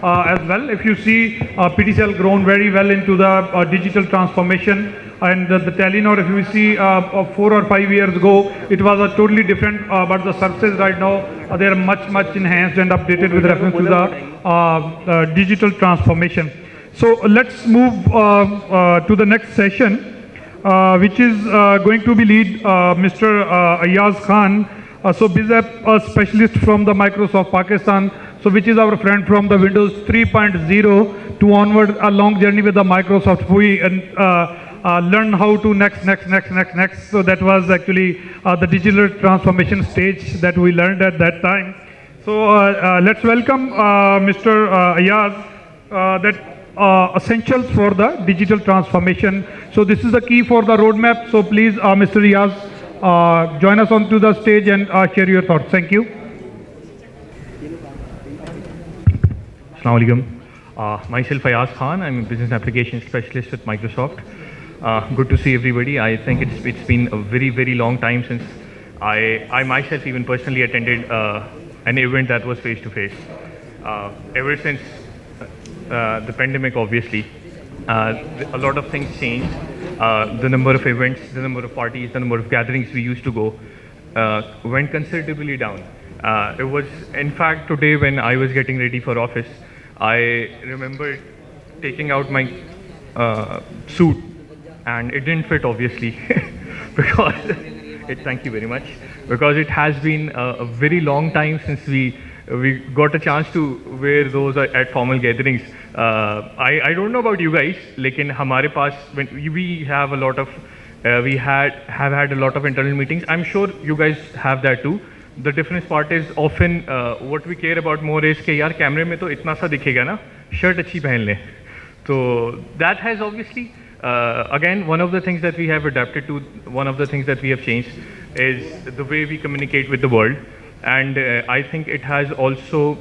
as well. If you see, PTCL grown very well into the digital transformation, and the Telenor, if you see 4 or 5 years ago, it was a totally different, but the services right now, they are much enhanced and updated with reference to the digital transformation. So let's move to the next session, which is going to be lead Mr. Ayaz Khan, BizApp specialist from the Microsoft Pakistan, which is our friend from the Windows 3.0 to onward a long journey with the Microsoft GUI and learn how to next. So that was actually the digital transformation stage that we learned at that time. So let's welcome Mr. Ayaz, that essentials for the digital transformation. So this is the key for the roadmap. So please, Mr. Ayaz, join us onto the stage and share your thoughts. Thank you. Assalamu alaikum. Myself Ayaz Khan. I'm a business application specialist with Microsoft. Good to see everybody. I think it's been a very long time since I myself even personally attended an event that was face to face. Ever since the pandemic, obviously, a lot of things changed. The number of events, the number of parties, the number of gatherings we used to go went considerably down. It was, in fact, today when I was getting ready for office, I remember taking out my suit, and it didn't fit, obviously, because thank you very much, because it has been a very long time since we got a chance to wear those at formal gatherings. I don't know about you guys, lekin hamare paas, when we have a lot of have had a lot of internal meetings. I'm sure you guys have that too. The difference part is often what we care about more is कि यार कैमरे में तो इतना सा दिखेगा ना, shirt अच्छी पहन लें. So that has obviously again, one of the things that we have adapted to, one of the things that we have changed is the way we communicate with the world, and I think it has also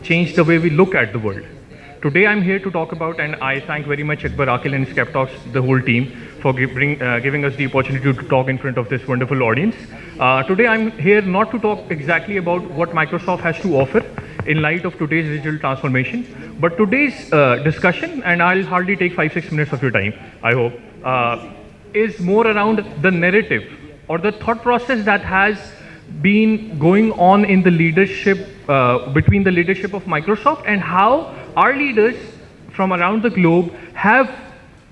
changed the way we look at the world. Today I'm here to talk about, and I thank very much Akbar Akil and Skeptox, the whole team, for giving us the opportunity to talk in front of this wonderful audience. Today I'm here not to talk exactly about what Microsoft has to offer in light of today's digital transformation, but today's discussion, and I'll hardly take 5-6 minutes of your time, I hope, is more around the narrative or the thought process that has been going on in the leadership, between the leadership of Microsoft, and how our leaders from around the globe have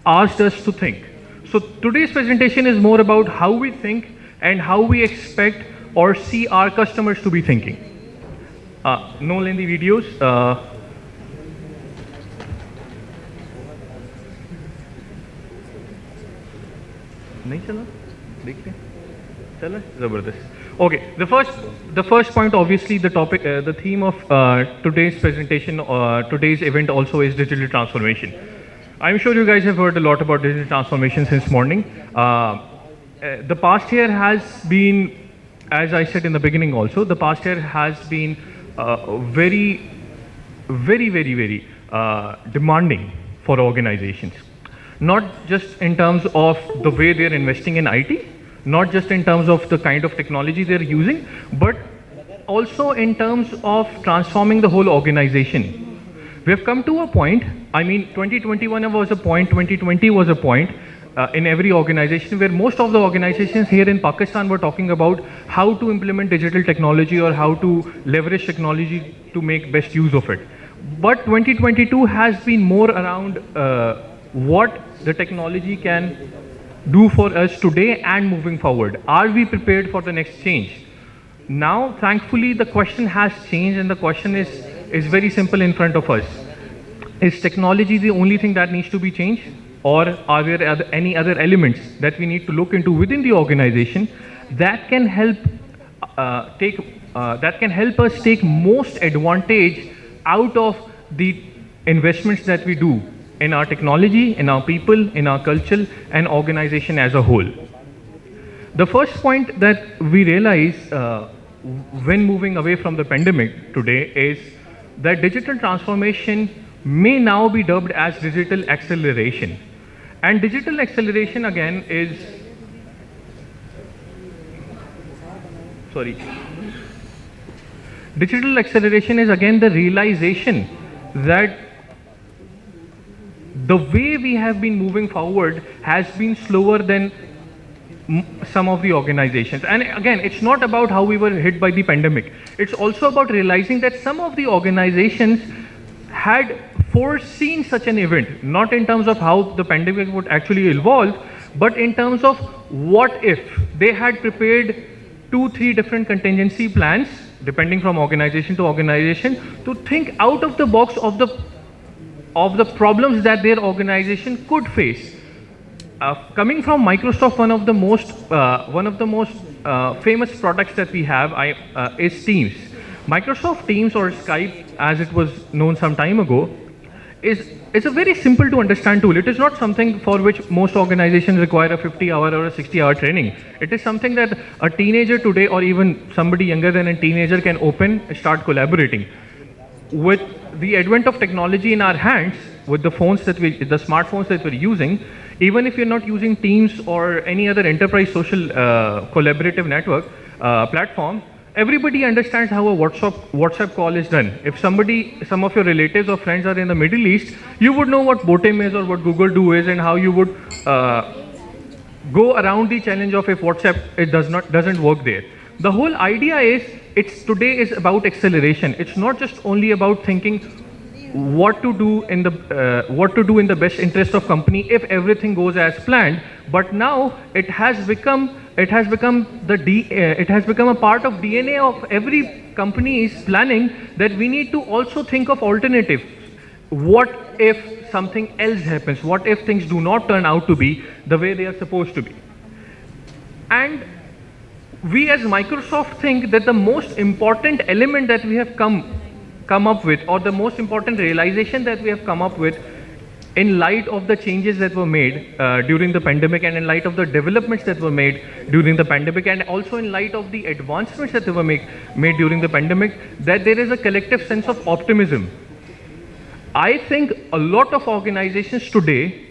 asked us to think. So today's presentation is more about how we think and how we expect or see our customers to be thinking. No lengthy videos. नहीं चला देखते चला जबरदस्त. Okay, the first point, obviously, the topic, the theme of today's presentation, today's event also is digital transformation. I'm sure you guys have heard a lot about digital transformation since morning. The past year has been, as I said in the beginning also, the past year has been very demanding for organizations. Not just in terms of the way they're investing in IT, not just in terms of the kind of technology they're using, but also in terms of transforming the whole organization. We have come to a point, I mean 2021 was a point, 2020 was a point in every organization where most of the organizations here in Pakistan were talking about how to implement digital technology or how to leverage technology to make best use of it. But 2022 has been more around what the technology can do for us today and moving forward. Are we prepared for the next change? Now, thankfully, the question has changed, and the question is very simple in front of us. Is technology the only thing that needs to be changed, or are there any other elements that we need to look into within the organization that can help us take most advantage out of the investments that we do in our technology, in our people, in our culture and organization as a whole. The first point that we realize when moving away from the pandemic today is that digital transformation may now be dubbed as digital acceleration. And digital acceleration again is, Digital acceleration is again the realization that the way we have been moving forward has been slower than some of the organizations. And again, it's not about how we were hit by the pandemic. It's also about realizing that some of the organizations had foreseen such an event, not in terms of how the pandemic would actually evolve, but in terms of what if they had prepared 2-3 different contingency plans, depending from organization to organization, to think out of the box of the problems that their organization could face. Coming from Microsoft, one of the most famous products that we have is Teams. Microsoft Teams, or Skype as it was known some time ago, is a very simple to understand tool. It is not something for which most organizations require a 50-hour or a 60-hour training. It is something that a teenager today, or even somebody younger than a teenager, can open, start collaborating. With the advent of technology in our hands, with the smartphones that we're using, even if you're not using Teams or any other enterprise social collaborative network platform, everybody understands how a WhatsApp call is done. If some of your relatives or friends are in the Middle East, you would know what Botem is or what Google Do is, and how you would go around the challenge of if WhatsApp doesn't work there. The whole idea is today is about acceleration. It's not just only about thinking what to do in the best interest of company if everything goes as planned, but now it has become a part of DNA of every company's planning, that we need to also think of alternatives. What if something else happens? What if things do not turn out to be the way they are supposed to be? And we as Microsoft think that the most important element that we have come up with, or the most important realization that we have come up with, in light of the changes that were made during the pandemic, and in light of the developments that were made during the pandemic, and also in light of the advancements that were made during the pandemic, that there is a collective sense of optimism. I think a lot of organizations today,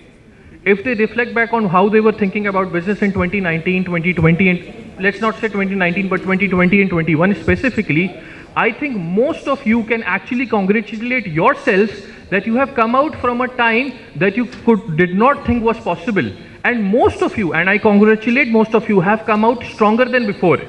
if they reflect back on how they were thinking about business in 2019, 2020, and let's not say 2019, but 2020 and 21 specifically, I think most of you can actually congratulate yourselves that you have come out from a time that you did not think was possible. And most of you, and I congratulate most of you, have come out stronger than before.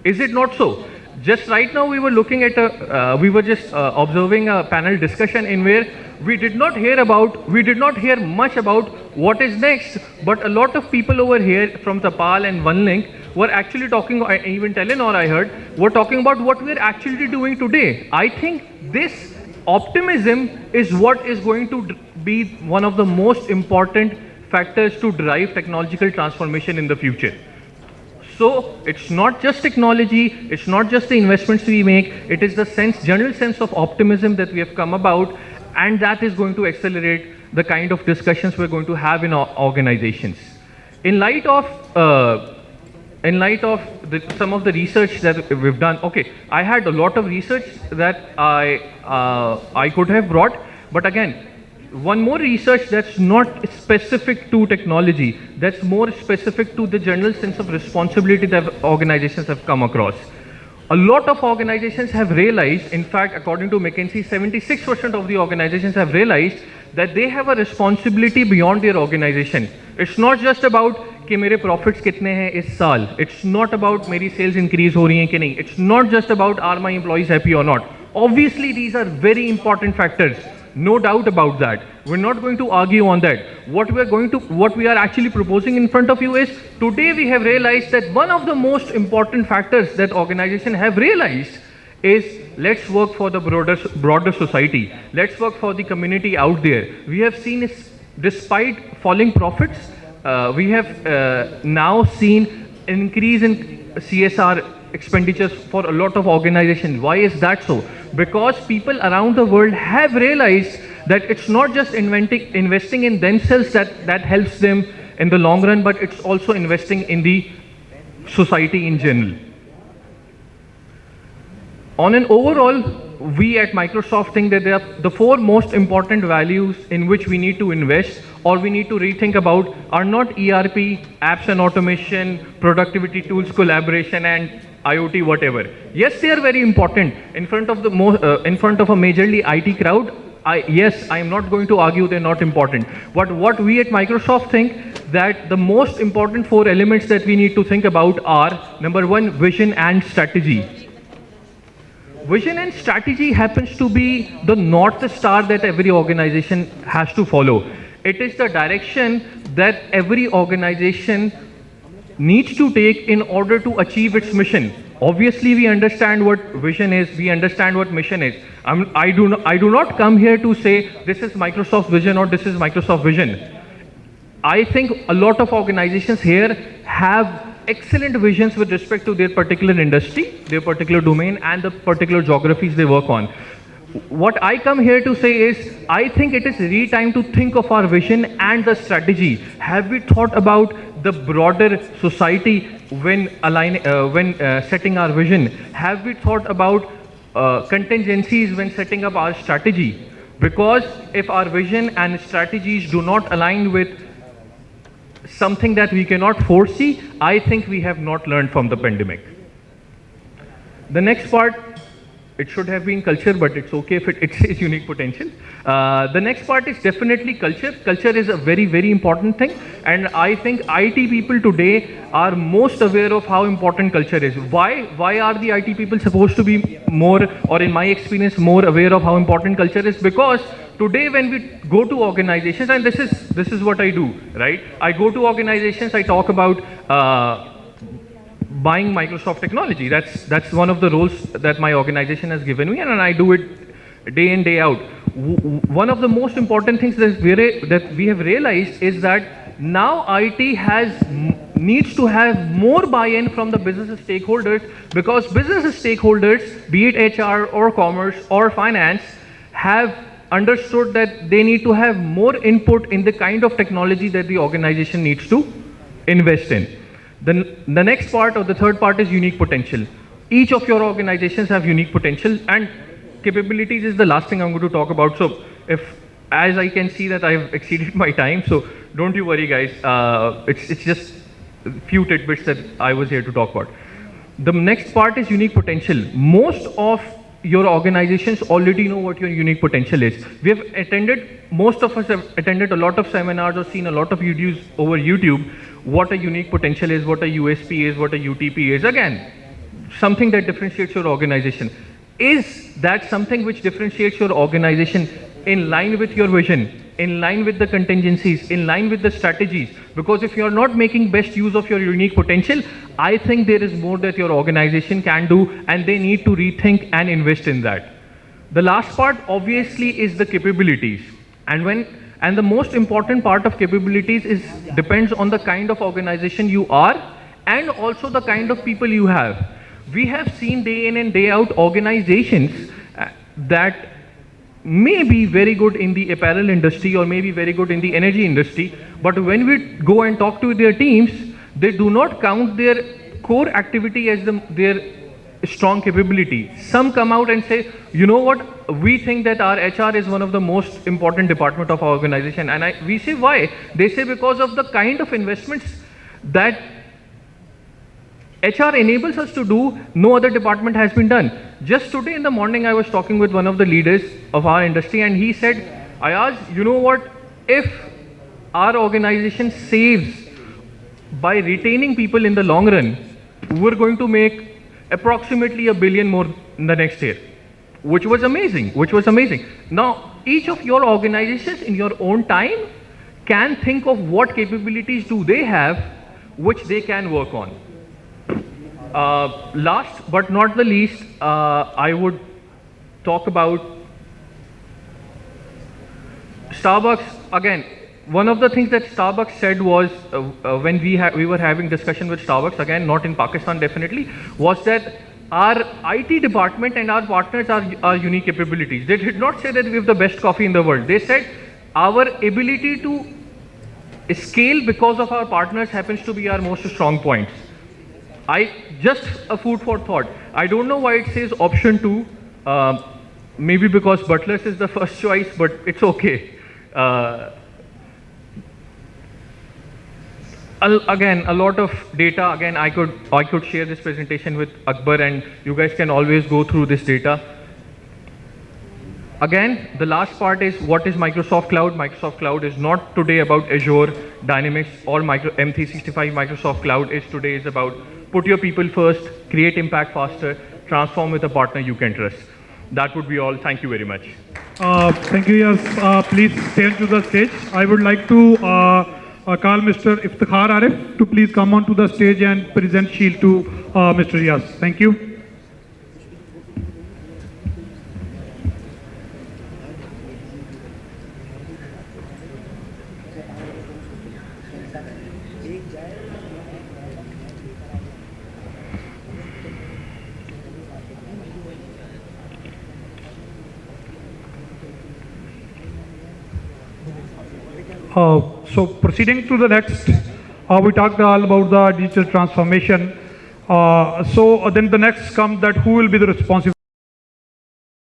Is it not so? Just right now we were looking at observing a panel discussion in where we did not hear much about what is next, but a lot of people over here from Tapal and OneLink were actually talking, even Telenor I heard, were talking about what we're actually doing today. I think this optimism is what is going to be one of the most important factors to drive technological transformation in the future. So it's not just technology, it's not just the investments we make, it is the general sense of optimism that we have come about, and that is going to accelerate the kind of discussions we're going to have in our organizations. In light of some of the research that we've done, okay, I had a lot of research that I could have brought, but again, one more research that's not specific to technology, that's more specific to the general sense of responsibility that organizations have come across. A lot of organizations have realized, in fact, according to McKinsey, 76% of the organizations have realized that they have a responsibility beyond their organization. It's not just about कि मेरे profits कितने हैं इस साल. It's not about मेरी sales increase हो रही हैं कि नहीं. It's not just about are my employees happy or not. Obviously, these are very important factors. No doubt about that. We're not going to argue on that. What we are actually proposing in front of you is, today we have realized that one of the most important factors that organizations have realized is, let's work for the broader society. Let's work for the community out there. We have seen, despite falling profits, we have now seen an increase in CSR expenditures for a lot of organizations. Why is that so? Because people around the world have realized that it's not just investing in themselves that helps them in the long run, but it's also investing in the society in general. On an overall, we at Microsoft think that there are the 4 most important values in which we need to invest or we need to rethink about are not ERP, apps and automation, productivity tools, collaboration, and IoT, whatever. Yes, they are very important in front of the in front of a majorly IT crowd. Yes, I am not going to argue they're not important. But what we at Microsoft think that the most important four elements that we need to think about are number one, vision and strategy. Vision and strategy happens to be the North Star that every organization has to follow. It is the direction that every organization needs to take in order to achieve its mission. Obviously, we understand what vision is, we understand what mission is. I do not come here to say this is Microsoft vision or this is Microsoft vision. I think a lot of organizations here have excellent visions with respect to their particular industry, their particular domain, and the particular geographies they work on. What I come here to say is, I think it is really time to think of our vision and the strategy. Have we thought about the broader society when setting our vision? Have we thought about contingencies when setting up our strategy? Because if our vision and strategies do not align with something that we cannot foresee, I think we have not learned from the pandemic. The next part, it should have been culture, but it's okay if it says unique potential. The next part is definitely culture. Culture is a very, very important thing. And I think IT people today are most aware of how important culture is. Why are the IT people supposed to be more, or in my experience, more aware of how important culture is? Because today when we go to organizations, and this is what I do, right? I go to organizations, I talk about buying Microsoft technology. That's one of the roles that my organization has given me, and I do it day in, day out. One of the most important things that we have realized is that now IT needs to have more buy-in from the business stakeholders, because business stakeholders, be it HR or commerce or finance, have understood that they need to have more input in the kind of technology that the organization needs to invest in. The next part, or the third part, is unique potential. Each of your organizations have unique potential, and capabilities is the last thing I'm going to talk about. So as I can see that I've exceeded my time, so don't you worry, guys. It's just a few tidbits that I was here to talk about. The next part is unique potential. Most of your organizations already know what your unique potential is. Most of us have attended a lot of seminars or seen a lot of videos over YouTube, what a unique potential is, what a USP is, what a UTP is. Again, something that differentiates your organization. Is that something which differentiates your organization in line with your vision, in line with the contingencies, in line with the strategies? Because if you're not making best use of your unique potential, I think there is more that your organization can do, and they need to rethink and invest in that. The last part obviously is the capabilities. And the most important part of capabilities depends on the kind of organization you are, and also the kind of people you have. We have seen day in and day out organizations that may be very good in the apparel industry or may be very good in the energy industry, but when we go and talk to their teams, they do not count their core activity as their strong capability. Some come out and say, you know what, we think that our HR is one of the most important department of our organization. And we say, why? They say because of the kind of investments that HR enables us to do, no other department has been done. Just today in the morning, I was talking with one of the leaders of our industry, and he said, Ayaz, you know what, if our organization saves by retaining people in the long run, we're going to make approximately $1 billion more in the next year, which was amazing. Now, each of your organizations in your own time can think of what capabilities do they have which they can work on. Last but not the least, I would talk about Starbucks. Again, one of the things that Starbucks said was, when we were having discussion with Starbucks, again, not in Pakistan definitely, was that our IT department and our partners are unique capabilities. They did not say that we have the best coffee in the world. They said our ability to scale because of our partners happens to be our most strong points. Just a food for thought. I don't know why it says option 2. Maybe because Butlers is the first choice, but it's okay. again, a lot of data. Again, I could share this presentation with Akbar, and you guys can always go through this data. Again, the last part is what is Microsoft Cloud? Microsoft Cloud is not today about Azure, Dynamics, or M365. Microsoft Cloud is today is about put your people first, create impact faster, transform with a partner you can trust. That would be all. Thank you very much. Thank you, yes. Please stay to the stage. I would like to call Mr. Iftikhar Arif to please come onto the stage and present shield to Mr. Ayaz. Thank you. So proceeding to the next, we talked all about the digital transformation. So then the next comes that who will be the responsible